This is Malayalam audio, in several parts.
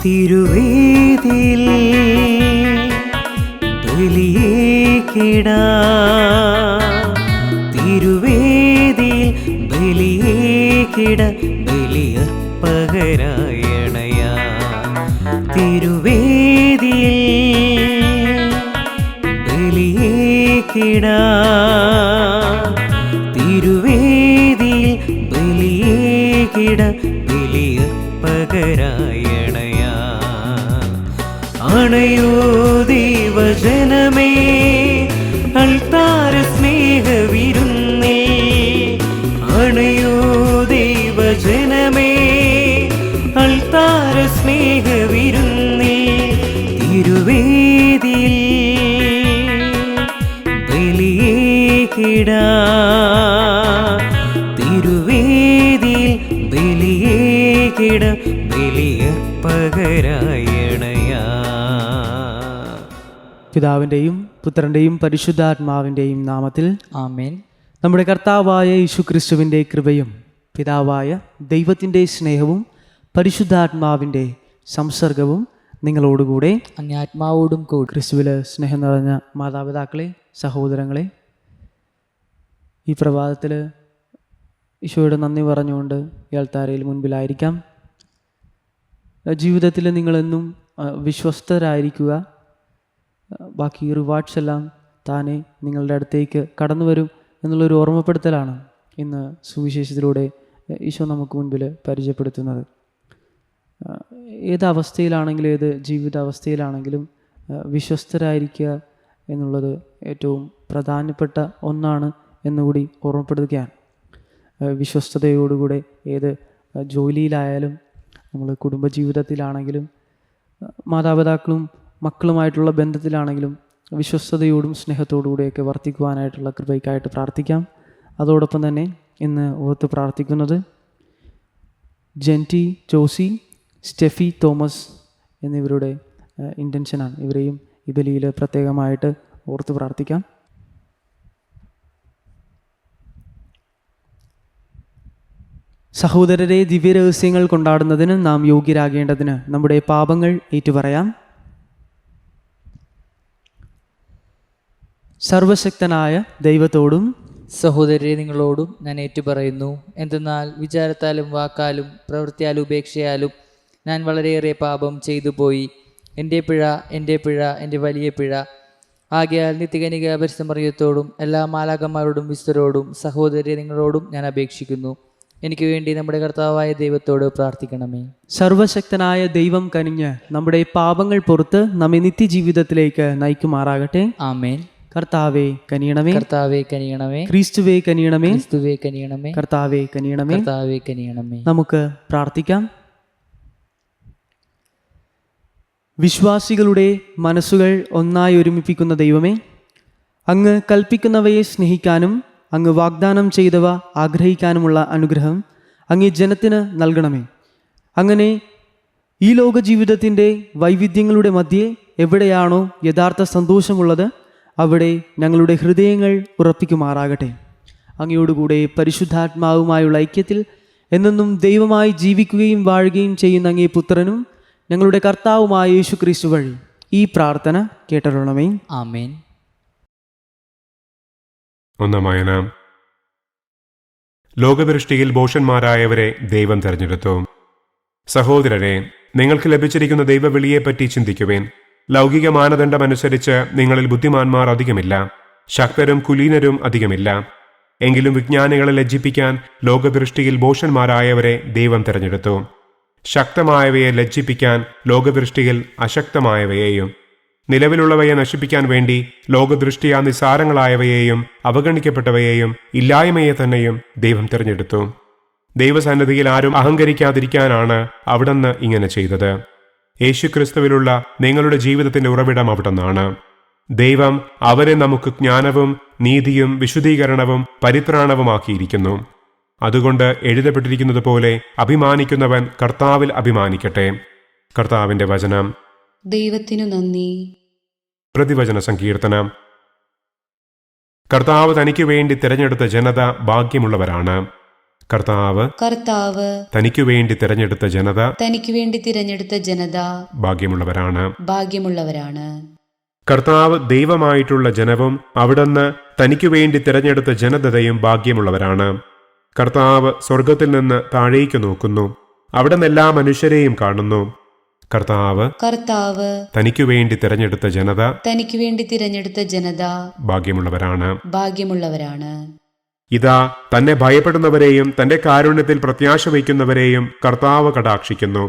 തിരുവേദിയിൽ ബലിയേകിടാം, തിരുവേദിയിൽ ബലിയേകിടാം, ബലിയർപ്പകരായണയാം. തിരുവേദിയിൽ ബലിയേകിടാം, തിരുവേദിയിൽ ബലിയേകിടാം, ബലിയർപ്പകരായണയാം. അണയോ ദൈവജനമേ, അൾത്താര സ്നേഹവിരുന്നിൽ. അണയോ ദൈവജനമേ, അൾത്താര സ്നേഹവിരുന്നിൽ. തിരുവേദിയിൽ ബലിയേകിടാം, തിരുവേദിയിൽ ബലിയേകിടാം, ബലിയർപ്പകരായണയാം. പിതാവിൻ്റെയും പുത്രൻ്റെയും പരിശുദ്ധാത്മാവിൻ്റെയും നാമത്തിൽ ആമേൻ. നമ്മുടെ കർത്താവായ യേശുക്രിസ്തുവിൻ്റെ കൃപയും പിതാവായ ദൈവത്തിൻ്റെ സ്നേഹവും പരിശുദ്ധാത്മാവിൻ്റെ സംസർഗവും നിങ്ങളോടുകൂടെ അങ്ങേ ആത്മാവോടും കൂടി. ക്രിസ്തുവിൽ സ്നേഹം നിറഞ്ഞ മാതാപിതാക്കളെ, സഹോദരങ്ങളെ, ഈ പ്രഭാതത്തിൽ ഈശോയുടെ നന്ദി പറഞ്ഞുകൊണ്ട് ഈ അൾത്താരയിൽ മുൻപിലായിരിക്കാം. ജീവിതത്തിൽ നിങ്ങളെന്നും വിശ്വസ്തരായിരിക്കുക. ബാക്കി റിവാർഡ്സ് എല്ലാം താനെ നിങ്ങളുടെ അടുത്തേക്ക് കടന്നു വരും എന്നുള്ളൊരു ഓർമ്മപ്പെടുത്തലാണ് ഇന്ന് സുവിശേഷത്തിലൂടെ ഈശോ നമുക്ക് മുൻപിൽ പരിചയപ്പെടുത്തുന്നത്. ഏത് അവസ്ഥയിലാണെങ്കിലും ഏത് ജീവിതാവസ്ഥയിലാണെങ്കിലും വിശ്വസ്തരായിരിക്കുക എന്നുള്ളത് ഏറ്റവും പ്രധാനപ്പെട്ട ഒന്നാണ് എന്നുകൂടി ഓർമ്മപ്പെടുത്തുകയാണ്. വിശ്വസ്തയോടുകൂടെ ഏത് ജോലിയിലായാലും, നമ്മൾ കുടുംബജീവിതത്തിലാണെങ്കിലും, മാതാപിതാക്കളും മക്കളുമായിട്ടുള്ള ബന്ധത്തിലാണെങ്കിലും വിശ്വസ്തയോടും സ്നേഹത്തോടുകൂടിയൊക്കെ വർത്തിക്കുവാനായിട്ടുള്ള കൃപയ്ക്കായിട്ട് പ്രാർത്ഥിക്കാം. അതോടൊപ്പം തന്നെ ഇന്ന് ഓർത്ത് പ്രാർത്ഥിക്കുന്നത് ജെൻറ്റി ജോസി, സ്റ്റെഫി തോമസ് എന്നിവരുടെ ഇൻറ്റൻഷനാണ്. ഇവരെയും ഈ ബലിയിൽ പ്രത്യേകമായിട്ട് ഓർത്ത് പ്രാർത്ഥിക്കാം. സഹോദരരെ, ദിവ്യരഹസ്യങ്ങൾ കൊണ്ടാടുന്നതിന് നാം യോഗ്യരാകേണ്ടതിന് നമ്മുടെ പാപങ്ങൾ ഏറ്റുപറയാം. സർവശക്തനായ ദൈവത്തോടും സഹോദരരെ, നിങ്ങളോടും ഞാൻ ഏറ്റുപറയുന്നു. എന്തെന്നാൽ വിചാരത്താലും വാക്കാലും പ്രവൃത്തിയാലും ഉപേക്ഷയാലും ഞാൻ വളരെയേറെ പാപം ചെയ്തു പോയി. എൻ്റെ പിഴ, എൻ്റെ പിഴ, എൻ്റെ വലിയ പിഴ. ആകയാൽ നിത്യകന്യക പരിശുദ്ധ മറിയത്തോടും എല്ലാ മാലാഖമാരോടും വിശുദ്ധരോടും സഹോദരരെ നിങ്ങളോടും ഞാൻ അപേക്ഷിക്കുന്നു. എനിക്ക് വേണ്ടി നമ്മുടെ കർത്താവായ ദൈവത്തോട് പ്രാർത്ഥിക്കണമേ. സർവശക്തനായ ദൈവം കനിഞ്ഞ് നമ്മുടെ പാപങ്ങൾ പുറത്ത് നമ്മെ നിത്യജീവിതത്തിലേക്ക് നയിക്കുമാറാകട്ടെ. ആമേൻ. കർത്താവേ കനിയണമേ, കർത്താവേ കനിയണമേ, ക്രിസ്തുവേ കനിയണമേ, ക്രിസ്തുവേ കനിയണമേ, കർത്താവേ കനിയണമേ, കർത്താവേ കനിയണമേ. നമുക്ക് പ്രാർത്ഥിക്കാം. വിശ്വാസികളുടെ മനസ്സുകൾ ഒന്നായി ഒരുമിപ്പിക്കുന്ന ദൈവമേ, അങ്ങ് കൽപ്പിക്കുന്നവയെ സ്നേഹിക്കാനും അങ്ങ് വാഗ്ദാനം ചെയ്തവ ആഗ്രഹിക്കാനുമുള്ള അനുഗ്രഹം അങ്ങേ ജനത്തിന് നൽകണമേ. അങ്ങനെ ഈ ലോക ജീവിതത്തിൻ്റെ വൈവിധ്യങ്ങളുടെ മധ്യേ എവിടെയാണോ യഥാർത്ഥ സന്തോഷമുള്ളത് അവിടെ ഞങ്ങളുടെ ഹൃദയങ്ങൾ ഉറപ്പിക്കുമാറാകട്ടെ. അങ്ങയോടുകൂടെ പരിശുദ്ധാത്മാവുമായുള്ള ഐക്യത്തിൽ എന്നെന്നും ദൈവമായി ജീവിക്കുകയും വാഴുകയും ചെയ്യുന്ന അങ്ങേ പുത്രനും ഞങ്ങളുടെ കർത്താവുമായ യേശുക്രിസ്തു വഴി ഈ പ്രാർത്ഥന കേട്ടരുളണമേ. ആമേൻ. ഒന്നാം വായന. ലോകദൃഷ്ടിയിൽ ഭോഷന്മാരായവരെ ദൈവം തെരഞ്ഞെടുത്തു. സഹോദരരെ, നിങ്ങൾക്ക് ലഭിച്ചിരിക്കുന്ന ദൈവവിളിയെപ്പറ്റി ചിന്തിക്കുവേൻ. ലൗകിക മാനദണ്ഡമനുസരിച്ച് നിങ്ങളിൽ ബുദ്ധിമാന്മാർ അധികമില്ല, ശക്തരും കുലീനരും അധികമില്ല. എങ്കിലും വിജ്ഞാനികളെ ലജ്ജിപ്പിക്കാൻ ലോകദൃഷ്ടിയിൽ ഭോഷന്മാരായവരെ ദൈവം തെരഞ്ഞെടുത്തു. ശക്തമായവയെ ലജ്ജിപ്പിക്കാൻ ലോകദൃഷ്ടിയിൽ അശക്തമായവയെയും, നിലവിലുള്ളവയെ നശിപ്പിക്കാൻ വേണ്ടി ലോകദൃഷ്ടിയാ നിസ്സാരങ്ങളായവയെയും അവഗണിക്കപ്പെട്ടവയെയും ഇല്ലായ്മയെ തന്നെയും ദൈവം തിരഞ്ഞെടുത്തു. ദൈവസന്നിധിയിൽ ആരും അഹങ്കരിക്കാതിരിക്കാനാണ് അവിടുന്ന് ഇങ്ങനെ ചെയ്തത്. യേശുക്രിസ്തുവിലുള്ള നിങ്ങളുടെ ജീവിതത്തിന്റെ ഉറവിടം അവിടുന്നാണ്. ദൈവം അവരെ നമുക്ക് ജ്ഞാനവും നീതിയും വിശുദ്ധീകരണവും പരിത്രാണവുമാക്കിയിരിക്കുന്നു. അതുകൊണ്ട് എഴുതപ്പെട്ടിരിക്കുന്നത് പോലെ അഭിമാനിക്കുന്നവൻ കർത്താവിൽ അഭിമാനിക്കട്ടെ. കർത്താവിന്റെ വചനം. ദൈവത്തിനു നന്ദി. പ്രതിവചന സങ്കീർത്തനം. കർത്താവ് തനിക്ക് വേണ്ടി തിരഞ്ഞെടുത്ത ജനത ഭാഗ്യമുള്ളവരാണ്. കർത്താവ് കർത്താവ് തനിക്കു വേണ്ടി തിരഞ്ഞെടുത്ത ജനത തനിക്ക് വേണ്ടി തിരഞ്ഞെടുത്ത ജനത ഭാഗ്യമുള്ളവരാണ്. ഭാഗ്യമുള്ളവരാണ്. കർത്താവ് ദൈവമായിട്ടുള്ള ജനവും അവിടുന്ന് തനിക്കു വേണ്ടി തിരഞ്ഞെടുത്ത ജനതയും ഭാഗ്യമുള്ളവരാണ്. കർത്താവ് സ്വർഗത്തിൽ നിന്ന് താഴേക്ക് നോക്കുന്നു, അവിടെ നിന്ന് എല്ലാ മനുഷ്യരെയും കാണുന്നു. കർത്താവ് കർത്താവ് തനിക്കു വേണ്ടി തിരഞ്ഞെടുത്ത ജനത തനിക്ക് വേണ്ടി തിരഞ്ഞെടുത്ത ജനത ഭാഗ്യമുള്ളവരാണ്. ഭാഗ്യമുള്ളവരാണ്. ഇതാ, തന്നെ ഭയപ്പെടുന്നവരെയും തന്റെ കാരുണ്യത്തിൽ പ്രത്യാശ വയ്ക്കുന്നവരെയും കർത്താവ് കടാക്ഷിക്കുന്നു.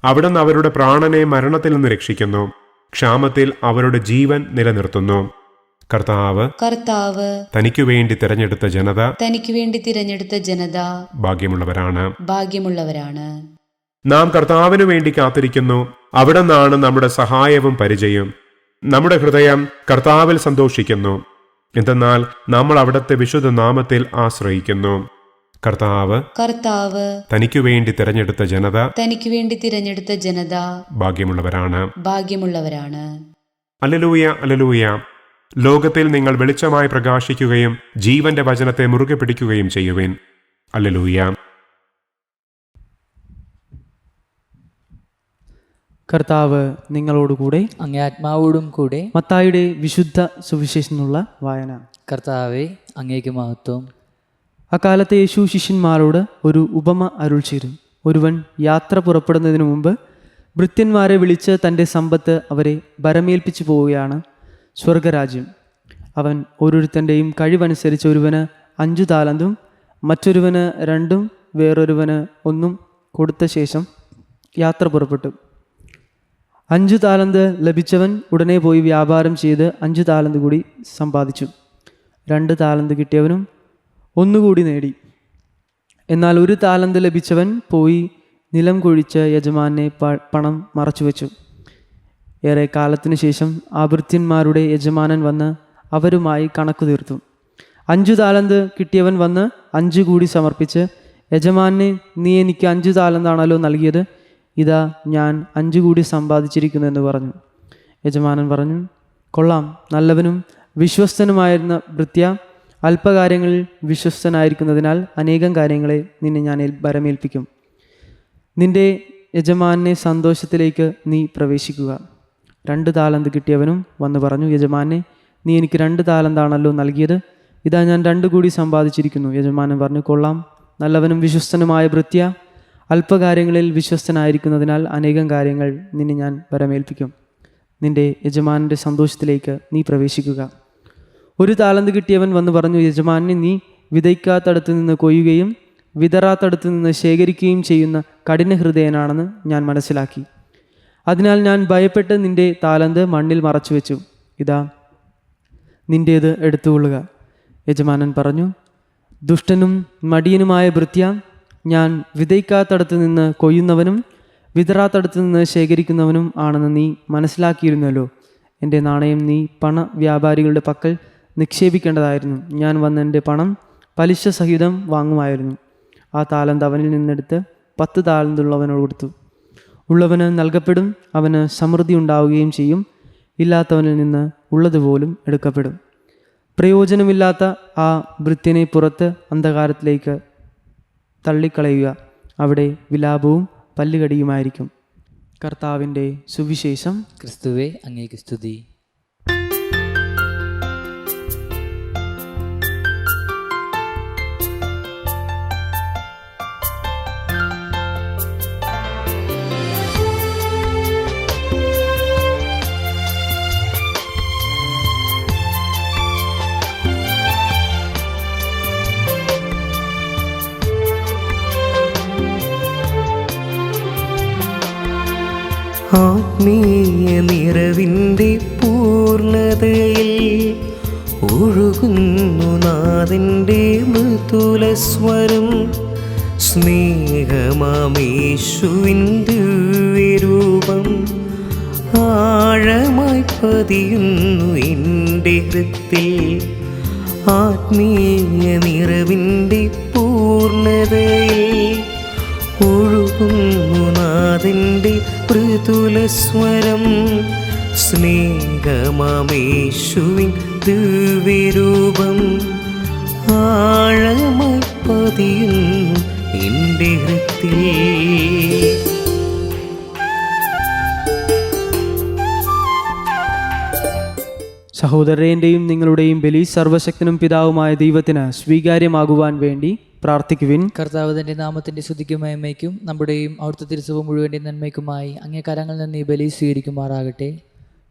അവിടുന്ന് അവരുടെ പ്രാണനെ മരണത്തിൽ നിന്ന് രക്ഷിക്കുന്നു, ക്ഷാമത്തിൽ അവരുടെ ജീവൻ നിലനിർത്തുന്നു. കർത്താവ് കർത്താവ് തനിക്കു വേണ്ടി തിരഞ്ഞെടുത്ത ജനത തനിക്ക് വേണ്ടി തിരഞ്ഞെടുത്ത ജനത ഭാഗ്യമുള്ളവരാണ്. ഭാഗ്യമുള്ളവരാണ്. നാം കർത്താവിനു വേണ്ടി കാത്തിരിക്കുന്നു. അവിടെ നിന്നാണ് നമ്മുടെ സഹായവും പരിചയം. നമ്മുടെ ഹൃദയം കർത്താവിൽ സന്തോഷിക്കുന്നു, എന്തെന്നാൽ നമ്മൾ അവിടുത്തെ വിശുദ്ധ നാമത്തിൽ ആശ്രയിക്കുന്നു. കർത്താവ് കർത്താവ് തനിക്കു വേണ്ടി തിരഞ്ഞെടുത്ത ജനത തനിക്ക് വേണ്ടി തിരഞ്ഞെടുത്ത ജനത ഭാഗ്യമുള്ളവരാണ്. ഭാഗ്യമുള്ളവരാണ്. Alleluia, alleluia. ലോകത്തിൽ നിങ്ങൾ വെളിച്ചമായി പ്രകാശിക്കുകയും ജീവന്റെ വചനത്തെ മുറുകെ പിടിക്കുകയും ചെയ്യുവിൻ. അല്ലേലൂയ. കർത്താവ് നിങ്ങളോടുകൂടെ. അങ്ങേ ആത്മാവോടും കൂടെ. മത്തായിയുടെ വിശുദ്ധ സുവിശേഷത്തിനുള്ള വായന. കർത്താവെ, അങ്ങേക്ക് മഹത്വം. അക്കാലത്തെ യേശു ശിഷ്യന്മാരോട് ഒരു ഉപമ അരുൾ ചെയ്തു. ഒരുവൻ യാത്ര പുറപ്പെടുന്നതിനു മുമ്പ് ഭൃത്യന്മാരെ വിളിച്ച് തൻ്റെ സമ്പത്ത് അവരെ ഭരമേൽപ്പിച്ചു പോവുകയാണ്. സ്വർഗരാജ്യം അവൻ ഓരോരുത്തൻ്റെയും കഴിവനുസരിച്ച് ഒരുവന് 5 താലന്തും മറ്റൊരുവന് 2 വേറൊരുവന് 1 കൊടുത്ത ശേഷം യാത്ര പുറപ്പെട്ടു. 5 താലന്ത് ലഭിച്ചവൻ ഉടനെ പോയി വ്യാപാരം ചെയ്ത് 5 താലന്ത് കൂടി സമ്പാദിച്ചു. 2 താലന്ത് കിട്ടിയവനും 1 കൂടി നേടി. എന്നാൽ 1 താലന്ത് ലഭിച്ചവൻ പോയി നിലം കുഴിച്ച് യജമാനെ പണം മറച്ചുവെച്ചു. ഏറെ കാലത്തിനു ശേഷം ആ ഭൃത്യന്മാരുടെ യജമാനൻ വന്ന് അവരുമായി കണക്ക് തീർത്തു. 5 താലന്ത് കിട്ടിയവൻ വന്ന് 5 കൂടി സമർപ്പിച്ച്, യജമാനെ, നീ എനിക്ക് 5 താലന്താണല്ലോ നൽകിയത്, ഇതാ ഞാൻ 5 കൂടി സമ്പാദിച്ചിരിക്കുന്നു എന്ന് പറഞ്ഞു. യജമാനൻ പറഞ്ഞു, കൊള്ളാം, നല്ലവനും വിശ്വസ്തനുമായിരുന്ന ഭൃത്യ, അല്പകാര്യങ്ങളിൽ വിശ്വസ്തനായിരിക്കുന്നതിനാൽ അനേകം കാര്യങ്ങളെ നിന്നെ ഞാൻ ഭരമേൽപ്പിക്കും. നിന്റെ യജമാനെ സന്തോഷത്തിലേക്ക് നീ പ്രവേശിക്കുക. 2 താലന്ത് കിട്ടിയവനും വന്ന് പറഞ്ഞു, യജമാനെ, നീ എനിക്ക് 2 താലന്താണല്ലോ നൽകിയത്, ഇതാ ഞാൻ 2 കൂടി സമ്പാദിച്ചിരിക്കുന്നു. യജമാനൻ പറഞ്ഞു, കൊള്ളാം, നല്ലവനും വിശ്വസ്തനുമായ ഭൃത്യ, അല്പകാര്യങ്ങളിൽ വിശ്വസ്തനായിരിക്കുന്നതിനാൽ അനേകം കാര്യങ്ങൾ നിന്നെ ഞാൻ ഭരമേൽപ്പിക്കും. നിന്റെ യജമാനൻ്റെ സന്തോഷത്തിലേക്ക് നീ പ്രവേശിക്കുക. 1 താലന്ത് കിട്ടിയവൻ വന്ന് പറഞ്ഞു, യജമാനെ, നീ വിതയ്ക്കാത്തടത്ത് നിന്ന് കൊയ്യുകയും വിതറാത്തടത്ത് നിന്ന് ശേഖരിക്കുകയും ചെയ്യുന്ന കഠിന ഹൃദയനാണെന്ന് ഞാൻ മനസ്സിലാക്കി. അതിനാൽ ഞാൻ ഭയപ്പെട്ട് നിന്റെ താലന്ത് മണ്ണിൽ മറച്ചു വെച്ചു. ഇതാ, നിന്റേത് എടുത്തുകൊള്ളുക. യജമാനൻ പറഞ്ഞു, ദുഷ്ടനും മടിയനുമായ ഭൃത്യ, ഞാൻ വിതയ്ക്കാത്തടത്ത് നിന്ന് കൊയ്യുന്നവനും വിതറാത്തടത്ത് നിന്ന് ശേഖരിക്കുന്നവനും ആണെന്ന് നീ മനസ്സിലാക്കിയിരുന്നല്ലോ. എൻ്റെ നാണയം നീ പണ വ്യാപാരികളുടെ പക്കൽ നിക്ഷേപിക്കേണ്ടതായിരുന്നു. ഞാൻ വന്ന് എൻ്റെ പണം പലിശ സഹിതം വാങ്ങുമായിരുന്നു. ആ താലന്ത് അവനിൽ നിന്നെടുത്ത് 10 താലന്തുള്ളവനോട് കൊടുത്തു. ഉള്ളവന് നൽകപ്പെടും, അവന് സമൃദ്ധി ഉണ്ടാവുകയും ചെയ്യും. ഇല്ലാത്തവനിൽ നിന്ന് ഉള്ളതുപോലും എടുക്കപ്പെടും. പ്രയോജനമില്ലാത്ത ആ ഭൃത്യനെ പുറത്ത് അന്ധകാരത്തിലേക്ക് തള്ളിക്കളയുക. അവിടെ വിലാപവും പല്ലുകടിയുമായിരിക്കും. കർത്താവിൻ്റെ സുവിശേഷം. ക്രിസ്തുവേ, അങ്ങേക്ക് സ്തുതി. ആത്മീയ നിറവിൻ്റെ പൂർണ്ണതയിൽ ഒഴുകുന്നു നാഥൻ്റെ മൃദുലസ്വരം. സ്നേഹമാമേശുവിൻ ദിവ്യരൂപം ആഴമായി പതിയുന്നു എൻ്റെ ഹൃത്തിൽ. ആത്മീയ നിറവിൻ്റെ പൂർണ്ണതയിൽ ഒഴുകുന്നു നാഥൻ്റെ മൃദുലസ്വരം. സ്നേഹമാമേശുവിൻ ദിവ്യരൂപം ആഴമായി പതിയുന്നു എൻ്റെ ഹൃത്തിൽ. സഹോദരൻ്റെയും നിങ്ങളുടെയും ബലി സർവശക്തനും പിതാവുമായ ദൈവത്തിന് സ്വീകാര്യമാകുവാൻ വേണ്ടി പ്രാർത്ഥിക്കുവിൻ. കർത്താവ് തന്റെ നാമത്തിന്റെ സ്തുതിക്കും മഹിമയ്ക്കും നമ്മുടെയും അവിടുത്തെ തിരുസഭ മുഴുവൻ്റെയും നന്മയ്ക്കുമായി അങ്ങേ കരങ്ങളിൽ നിന്ന് ഈ ബലി സ്വീകരിക്കുമാറാകട്ടെ.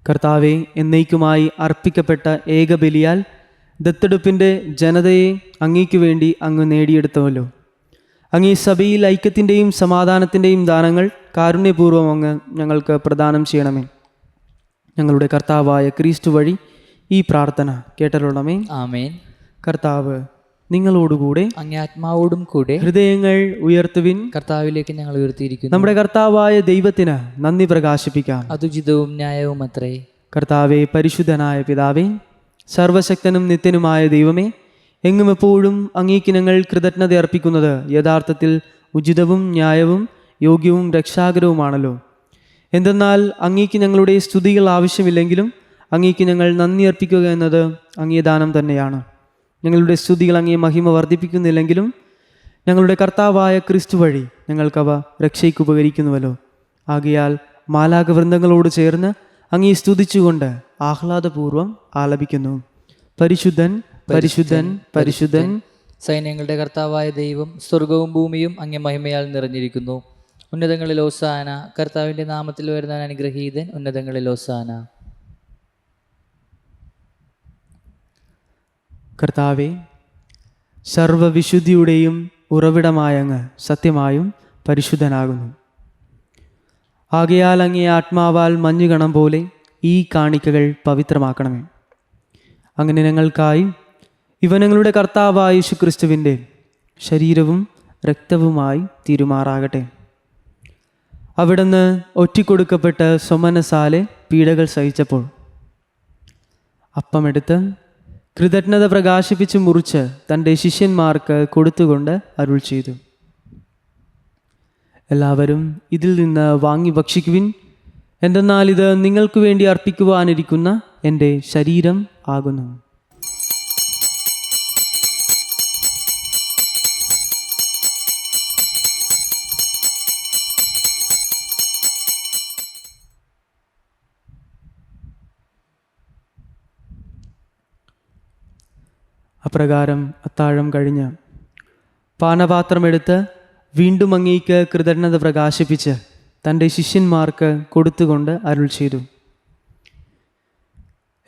കർത്താവെ, എന്നേക്കുമായി അർപ്പിക്കപ്പെട്ട ഏകബലിയാൽ ദത്തെടുപ്പിൻ്റെ ജനതയെ അങ്ങേക്കു വേണ്ടി അങ്ങ് നേടിയെടുത്തവല്ലോ. അങ്ങേ സഭയിൽ ഐക്യത്തിൻ്റെയും സമാധാനത്തിൻ്റെയും ദാനങ്ങൾ കാരുണ്യപൂർവ്വം അങ്ങ് ഞങ്ങൾക്ക് പ്രദാനം ചെയ്യണമേ. ഞങ്ങളുടെ കർത്താവായ ക്രിസ്തു വഴി ഈ പ്രാർത്ഥന കേട്ടരുളണമേ. ആമേൻ. കർത്താവ് നിങ്ങളോടുകൂടെ, അങ്ങേ ആത്മാവോടും കൂടെ. ഹൃദയങ്ങൾ ഉയർത്തുവിൻ. കർത്താവിലേക്ക് ഞങ്ങൾ ഉയർത്തിയിരിക്കുന്നു. നമ്മുടെ കർത്താവായ ദൈവത്തിന് നന്ദി പ്രകാശിപ്പിക്കാം. അതുചിതവും ന്യായവും അത്രേ. കർത്താവെ, പരിശുദ്ധനായ പിതാവേ, സർവശക്തനും നിത്യനുമായ ദൈവമേ, എങ്ങും എപ്പോഴും അങ്ങേക്ക് ഞങ്ങൾ കൃതജ്ഞത അർപ്പിക്കുന്നത് യഥാർത്ഥത്തിൽ ഉചിതവും ന്യായവും യോഗ്യവും രക്ഷാകരവുമാണല്ലോ. എന്തെന്നാൽ അങ്ങേക്ക് ഞങ്ങളുടെ സ്തുതികൾ ആവശ്യമില്ലെങ്കിലും അങ്ങേക്ക് ഞങ്ങൾ നന്ദി അർപ്പിക്കുക എന്നത് അങ്ങേ ദാനം തന്നെയാണ്. ഞങ്ങളുടെ സ്തുതികൾ അങ്ങേ മഹിമ വർദ്ധിപ്പിക്കുന്നില്ലെങ്കിലും ഞങ്ങളുടെ കർത്താവായ ക്രിസ്തു വഴി ഞങ്ങൾക്കവ രക്ഷയ്ക്ക് ഉപകരിക്കുന്നുവല്ലോ. ആകയാൽ മാലാഖവൃന്ദങ്ങളോട് ചേർന്ന് അങ്ങേ സ്തുതിച്ചുകൊണ്ട് ആഹ്ലാദപൂർവ്വം ആലപിക്കുന്നു. പരിശുദ്ധൻ, പരിശുദ്ധൻ, പരിശുദ്ധൻ, സൈന്യങ്ങളുടെ കർത്താവായ ദൈവം സ്വർഗവും ഭൂമിയും അങ്ങേ മഹിമയാൽ നിറഞ്ഞിരിക്കുന്നു. ഉന്നതങ്ങളിൽ ഓസാന. കർത്താവിൻ്റെ നാമത്തിൽ വരുന്നവൻ അനുഗ്രഹീതൻ. ഉന്നതങ്ങളിൽ ഓസാന. കർത്താവെ, സർവവിശുദ്ധിയുടെയും ഉറവിടമായ അങ്ങ് സത്യമായും പരിശുദ്ധനാകുന്നു. ആകയാൽ അങ്ങേ ആത്മാവാൽ മഞ്ഞുകണം പോലെ ഈ കാണിക്കകൾ പവിത്രമാക്കണമേ. അങ്ങനെ ഞങ്ങൾക്കായി ഇവ ഞങ്ങളുടെ കർത്താവായ യേശുക്രിസ്തുവിൻ്റെ ശരീരവും രക്തവുമായി തീരുമാറാകട്ടെ. അവിടുന്ന് ഒറ്റിക്കൊടുക്കപ്പെട്ട് സ്വമനസാലെ പീഡകൾ സഹിച്ചപ്പോൾ അപ്പമെടുത്ത് കൃതജ്ഞത പ്രകാശിപ്പിച്ച് മുറിച്ച് തൻ്റെ ശിഷ്യന്മാർക്ക് കൊടുത്തുകൊണ്ട് അരുൾ ചെയ്തു, എല്ലാവരും ഇതിൽ നിന്ന് വാങ്ങി ഭക്ഷിക്കുവിൻ. എന്തെന്നാൽ ഇത് നിങ്ങൾക്ക് വേണ്ടി അർപ്പിക്കുവാനിരിക്കുന്ന എൻ്റെ ശരീരം ആകുന്നു. അപ്രകാരം അത്താഴം കഴിഞ്ഞ് പാനപാത്രമെടുത്ത് വീണ്ടും അങ്ങേക്ക് കൃതജ്ഞത പ്രകാശിപ്പിച്ച് തൻ്റെ ശിഷ്യന്മാർക്ക് കൊടുത്തുകൊണ്ട് അരുൾ ചെയ്തു,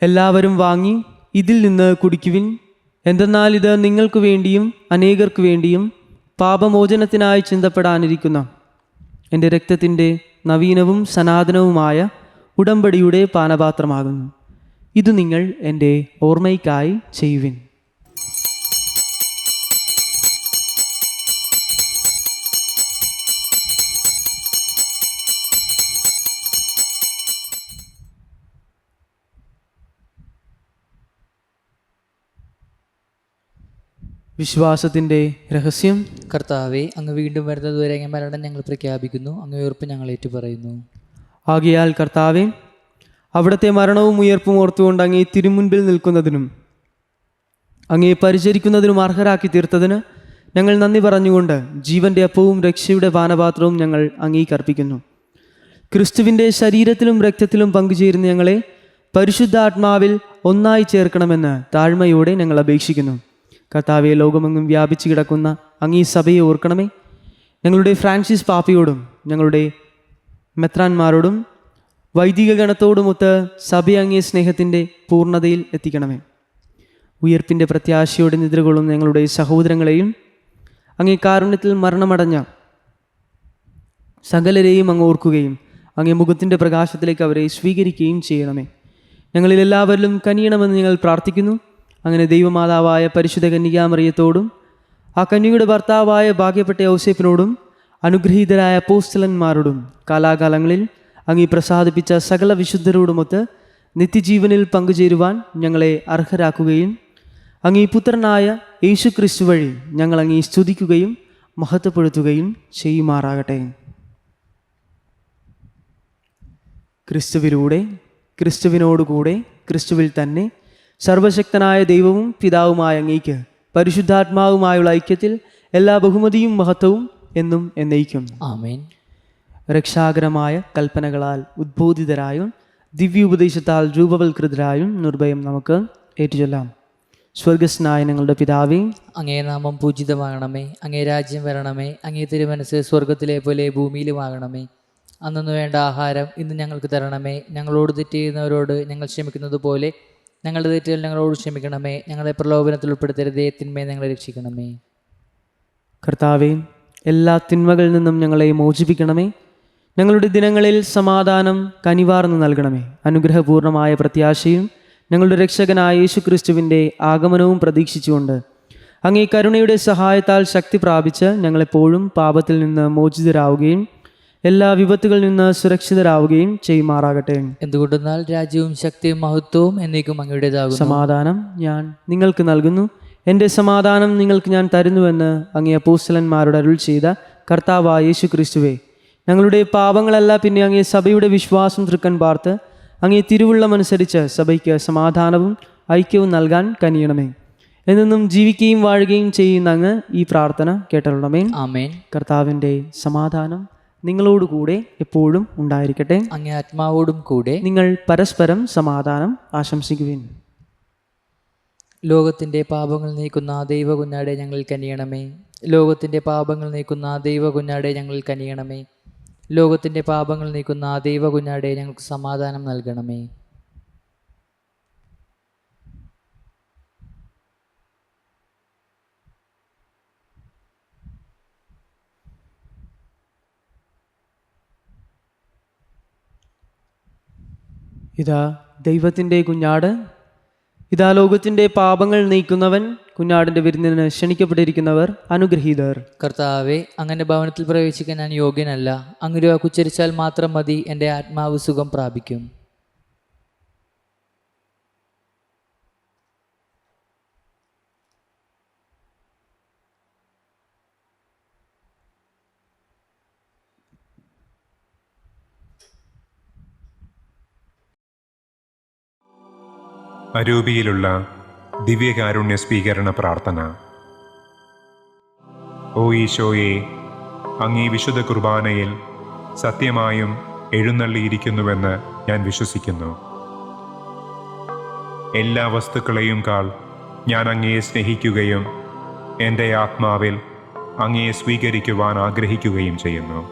എല്ലാവരും വാങ്ങി ഇതിൽ നിന്ന് കുടിക്കുവിൻ. എന്തെന്നാൽ ഇത് നിങ്ങൾക്ക് വേണ്ടിയും അനേകർക്ക് വേണ്ടിയും പാപമോചനത്തിനായി ചിന്തപ്പെടാനിരിക്കുന്ന എൻ്റെ രക്തത്തിൻ്റെ നവീനവും സനാതനവുമായ ഉടമ്പടിയുടെ പാനപാത്രമാകുന്നു. ഇത് നിങ്ങൾ എൻ്റെ ഓർമ്മയ്ക്കായി ചെയ്യുവിൻ. വിശ്വാസത്തിൻ്റെ രഹസ്യം. കർത്താവെ, അങ്ങ് വീണ്ടും വരുന്നതുവരെ അങ്ങ് മരണം ഞങ്ങൾ പ്രഖ്യാപിക്കുന്നു. അങ്ങ് ഉയർപ്പ് ഞങ്ങൾ ഏറ്റുപറയുന്നു. ആകയാൽ കർത്താവെ, അവിടുത്തെ മരണവും ഉയർപ്പും ഓർത്തുകൊണ്ട് അങ്ങേ തിരുമുൻപിൽ നിൽക്കുന്നതിനും അങ്ങേ പരിചരിക്കുന്നതിനും അർഹരാക്കി തീർത്തതിന് ഞങ്ങൾ നന്ദി പറഞ്ഞുകൊണ്ട് ജീവൻ്റെ അപ്പവും രക്ഷയുടെ പാനപാത്രവും ഞങ്ങൾ അങ്ങേക്ക് അർപ്പിക്കുന്നു. ക്രിസ്തുവിൻ്റെ ശരീരത്തിലും രക്തത്തിലും പങ്കുചേരുന്ന ഞങ്ങളെ പരിശുദ്ധാത്മാവിൽ ഒന്നായി ചേർക്കണമെന്ന് താഴ്മയോടെ ഞങ്ങൾ അപേക്ഷിക്കുന്നു. കർത്താവെ, ലോകമെങ്ങും വ്യാപിച്ചു കിടക്കുന്ന അങ്ങീ സഭയെ ഓർക്കണമേ. ഞങ്ങളുടെ ഫ്രാൻസിസ് പാപ്പയോടും ഞങ്ങളുടെ മെത്രാന്മാരോടും വൈദിക ഗണത്തോടുമൊത്ത് സഭ അങ്ങേ സ്നേഹത്തിൻ്റെ പൂർണ്ണതയിൽ എത്തിക്കണമേ. ഉയർപ്പിൻ്റെ പ്രത്യാശയോടെ നിദ്രകൊള്ളുന്ന ഞങ്ങളുടെ സഹോദരങ്ങളെയും അങ്ങേ കാരുണ്യത്തിൽ മരണമടഞ്ഞ സകലരെയും അങ്ങ് ഓർക്കുകയും അങ്ങേ മുഖത്തിൻ്റെ പ്രകാശത്തിലേക്ക് അവരെ സ്വീകരിക്കുകയും ചെയ്യണമേ. ഞങ്ങളിൽ എല്ലാവരിലും കനിയണമെന്ന് ഞങ്ങൾ പ്രാർത്ഥിക്കുന്നു. അങ്ങനെ ദൈവമാതാവായ പരിശുദ്ധ കന്യകാമറിയത്തോടും ആ കന്യകയുടെ ഭർത്താവായ ഭാഗ്യപ്പെട്ട ഔസേപ്പിനോടും അനുഗ്രഹീതരായ അപ്പോസ്തലന്മാരോടും കാലാകാലങ്ങളിൽ അങ്ങ് പ്രസാദിപ്പിച്ച സകല വിശുദ്ധരോടുമൊത്ത് നിത്യജീവനിൽ പങ്കുചേരുവാൻ ഞങ്ങളെ അർഹരാക്കുകയും അങ്ങേ പുത്രനായ യേശു ക്രിസ്തു വഴി ഞങ്ങൾ അങ്ങേ സ്തുതിക്കുകയും മഹത്വപ്പെടുത്തുകയും ചെയ്യുമാറാകട്ടെ. ക്രിസ്തുവിലൂടെ, ക്രിസ്തുവിനോടുകൂടെ, ക്രിസ്തുവിൽ തന്നെ സർവശക്തനായ ദൈവവും പിതാവുമായ അങ്ങേക്ക് പരിശുദ്ധാത്മാവുമായുള്ള ഐക്യത്തിൽ എല്ലാ ബഹുമതിയും മഹത്വവും എന്നും എന്നേക്കും. ആമേൻ. രക്ഷാകരമായ കൽപ്പനകളാൽ ഉദ്ബോധിതരായും ദിവ്യോപദേശത്താൽ രൂപവൽകൃതരായും നിർഭയം നമുക്ക് ഏറ്റുചൊല്ലാം. സ്വർഗസ്നായ ഞങ്ങളുടെ പിതാവേ, അങ്ങേ നാമം പൂജിതമാകണമേ. അങ്ങേ രാജ്യം വരണമേ. അങ്ങേ തിരുമനസ് സ്വർഗത്തിലെ പോലെ ഭൂമിയിലുമാകണമേ. അന്നു വേണ്ട ആഹാരം ഇന്ന് ഞങ്ങൾക്ക് തരണമേ. ഞങ്ങളോട് തെറ്റ് ചെയ്യുന്നവരോട് ഞങ്ങൾ ക്ഷമിക്കുന്നത് പോലെ ഞങ്ങളുടെ തെറ്റുകൾ ഞങ്ങളോട് ക്ഷമിക്കണമേ. ഞങ്ങളെ പ്രലോഭനത്തിൽ ഉൾപ്പെടുത്തരുതേ, തിന്മയെ ഞങ്ങളെ രക്ഷിക്കണമേ. കർത്താവേ, എല്ലാ തിന്മകളിൽ നിന്നും ഞങ്ങളെ മോചിപ്പിക്കണമേ. ഞങ്ങളുടെ ദിനങ്ങളിൽ സമാധാനം കനിവാർന്ന് നൽകണമേ. അനുഗ്രഹപൂർണമായ പ്രത്യാശയും ഞങ്ങളുടെ രക്ഷകനായ യേശുക്രിസ്തുവിൻ്റെ ആഗമനവും പ്രതീക്ഷിച്ചുകൊണ്ട് അങ്ങേ കരുണയുടെ സഹായത്താൽ ശക്തി പ്രാപിച്ച് ഞങ്ങളെപ്പോഴും പാപത്തിൽ നിന്ന് മോചിതരാവുകയും എല്ലാ വിപത്തുകളിൽ നിന്ന് സുരക്ഷിതരാവുകയും ചെയ്യുമാറാകട്ടെ. എന്തുകൊണ്ടെന്നാൽ രാജ്യവും ശക്തിയും മഹത്വവും എന്നേക്കും അങ്ങയുടേതാകുന്നു. സമാധാനം ഞാൻ നിങ്ങൾക്ക് നൽകുന്നു, എൻ്റെ സമാധാനം നിങ്ങൾക്ക് ഞാൻ തരുന്നുവെന്ന് അങ്ങേ അപ്പോസ്തലന്മാരോട് അരുൾ ചെയ്ത കർത്താവായ യേശുക്രിസ്തുവേ, ഞങ്ങളുടെ പാപങ്ങളല്ല പിന്നെ അങ്ങേ സഭയുടെ വിശ്വാസം തൃക്കൺ പാർത്ത് അങ്ങേ തിരുവുള്ളമനുസരിച്ച് സഭയ്ക്ക് സമാധാനവും ഐക്യവും നൽകാൻ കനിയണമേ. എന്നെന്നും ജീവിക്കുകയും വാഴുകയും ചെയ്യുന്ന അങ്ങ് ഈ പ്രാർത്ഥന കേട്ടരുളണമേ. ആമേൻ. കർത്താവിൻ്റെ സമാധാനം നിങ്ങളോടുകൂടെ എപ്പോഴും ഉണ്ടായിരിക്കട്ടെ. അങ്ങേ ആത്മാവോടും കൂടെ. നിങ്ങൾ പരസ്പരം സമാധാനം ആശംസിക്കുവിൻ. ലോകത്തിൻ്റെ പാപങ്ങൾ നീക്കുന്ന ദൈവ കുഞ്ഞാടെ ഞങ്ങളിൽ കനിയണമേ. ലോകത്തിൻ്റെ പാപങ്ങൾ നീക്കുന്ന ദൈവ കുഞ്ഞാടെ ഞങ്ങളിൽ കനിയണമേ. ലോകത്തിൻ്റെ പാപങ്ങൾ നീക്കുന്ന ദൈവ കുഞ്ഞാടെ ഞങ്ങൾക്ക് സമാധാനം നൽകണമേ. ഇതാ ദൈവത്തിൻ്റെ കുഞ്ഞാട്, ഇതാ ലോകത്തിൻ്റെ പാപങ്ങൾ നീക്കുന്നവൻ. കുഞ്ഞാടിൻ്റെ വിരുന്നിന് ക്ഷണിക്കപ്പെട്ടിരിക്കുന്നവർ അനുഗ്രഹീതർ. കർത്താവെ, അങ്ങൻ്റെ ഭവനത്തിൽ പ്രവേശിക്കാൻ ഞാൻ യോഗ്യനല്ല. അങ്ങൊരു വാക്കുച്ചരിച്ചാൽ മാത്രം മതി, എൻ്റെ ആത്മാവ് സുഖം പ്രാപിക്കും. അരൂപിയിലുള്ള ദിവ്യകാരുണ്യ സ്വീകരണ പ്രാർത്ഥന. ഓ ഈശോയെ, അങ്ങീ വിശുദ്ധ കുർബാനയിൽ സത്യമായും എഴുന്നള്ളിയിരിക്കുന്നുവെന്ന് ഞാൻ വിശ്വസിക്കുന്നു. എല്ലാ വസ്തുക്കളെയും കാൾ ഞാൻ അങ്ങയെ സ്നേഹിക്കുകയും എൻ്റെ ആത്മാവിൽ അങ്ങയെ സ്വീകരിക്കുവാൻ ആഗ്രഹിക്കുകയും ചെയ്യുന്നു.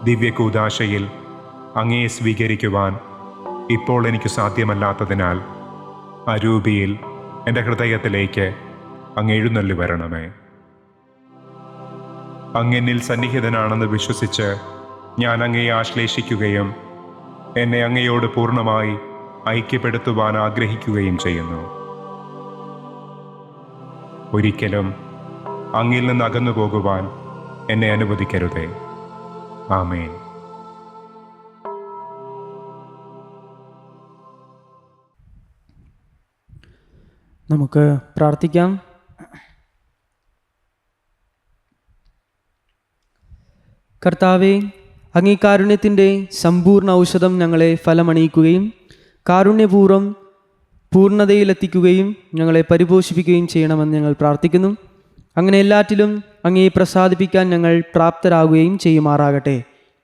ദിവ്യകൂദാശയിൽ അങ്ങയെ സ്വീകരിക്കുവാൻ ഇപ്പോൾ എനിക്ക് സാധ്യമല്ലാത്തതിനാൽ അരൂപിയിൽ എൻ്റെ ഹൃദയത്തിലേക്ക് അങ്ങ് എഴുന്നള്ളി വരണമേ. അങ്ങെന്നിൽ സന്നിഹിതനാണെന്ന് വിശ്വസിച്ച് ഞാൻ അങ്ങയെ ആശ്ലേഷിക്കുകയും എന്നെ അങ്ങയോട് പൂർണ്ണമായി ഐക്യപ്പെടുത്തുവാൻ ആഗ്രഹിക്കുകയും ചെയ്യുന്നു. ഒരിക്കലും അങ്ങിൽ നിന്ന് അകന്നു പോകുവാൻ എന്നെ അനുവദിക്കരുതേ. ആമേൻ. നമുക്ക് പ്രാർത്ഥിക്കാം. കർത്താവേ, അങ്ങേ കാരുണ്യത്തിൻ്റെ സമ്പൂർണ്ണ ഔഷധം ഞങ്ങളെ ഫലമണിയിക്കുകയും കാരുണ്യപൂർവ്വം പൂർണ്ണതയിലെത്തിക്കുകയും ഞങ്ങളെ പരിപോഷിപ്പിക്കുകയും ചെയ്യണമെന്ന് ഞങ്ങൾ പ്രാർത്ഥിക്കുന്നു. അങ്ങനെ എല്ലാറ്റിലും അങ്ങയെ പ്രസാദിപ്പിക്കാൻ ഞങ്ങൾ പ്രാപ്തരാകുകയും ചെയ്യുമാറാകട്ടെ.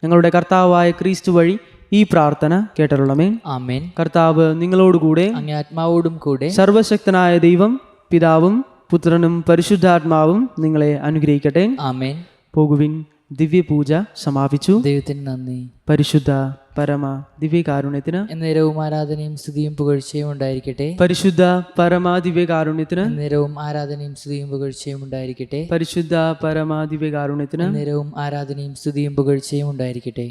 ഞങ്ങളുടെ കർത്താവായ ക്രിസ്തു വഴി ഈ പ്രാർത്ഥന കേട്ടരുളമേ. ആമേൻ. കർത്താവ് നിങ്ങളോടുകൂടെ, അങ്ങേ ആത്മാവോടും കൂടെ. സർവശക്തനായ ദൈവം പിതാവും പുത്രനും പരിശുദ്ധാത്മാവും നിങ്ങളെ അനുഗ്രഹിക്കട്ടെ. ആമേൻ. പോകുവിൻ. ദിവ്യപൂജ സമാപിച്ചു. ദൈവത്തിന് നന്ദി. പരിശുദ്ധ പരമ ദിവ്യകാരുണ്യത്തിന് എന്നേരവും ആരാധനയും സ്തുതിയും പുകഴ്ചയും ഉണ്ടായിരിക്കട്ടെ. പരിശുദ്ധ പരമ ദിവ്യകാരുണ്യത്തിന് എന്നേരവും ആരാധനയും സ്തുതിയും പുകഴ്ചയും ഉണ്ടായിരിക്കട്ടെ. പരിശുദ്ധ പരമ ദിവ്യകാരുണ്യത്തിന് എന്നേരവും ആരാധനയും സ്തുതിയും പുകഴ്ചയും ഉണ്ടായിരിക്കട്ടെ.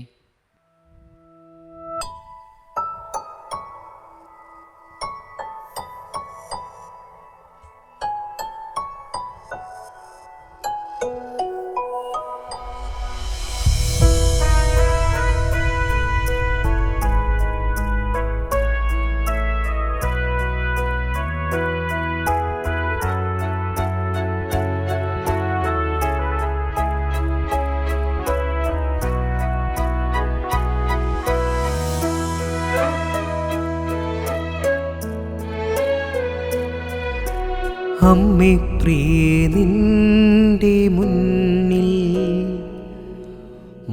അമ്മേ പ്രിയേ നിന്റെ മുന്നിൽ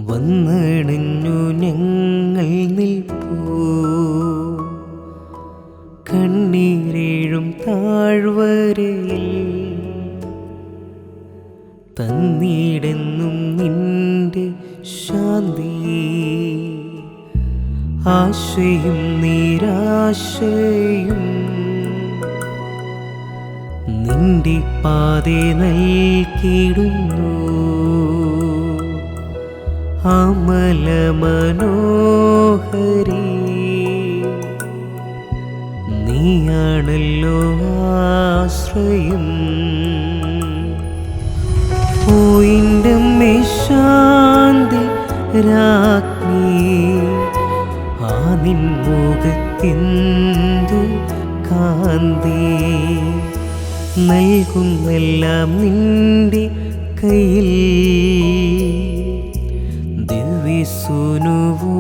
വന്നണഞ്ഞു ഞങ്ങൾ നിൽപ്പൂ. കണ്ണീരേഴും താഴ്വരയിൽ തന്നിടുന്നും നിന്റെ ശാന്തി. ആശയും നിരാശയും നിന്റെ പാതേ നൽകിടുന്നു. അമല മനോഹരി നീയാണല്ലോ ആശ്രയം. പോയിൻ്റമ്മേ ശാന്തി രാജ്ഞി, ആ നിൻ മുഖത്തിന്തു കാന്തി. നൽകുന്നെല്ലാം നിന്റെ കയ്യിൽ ദിവ്യസുനുവോ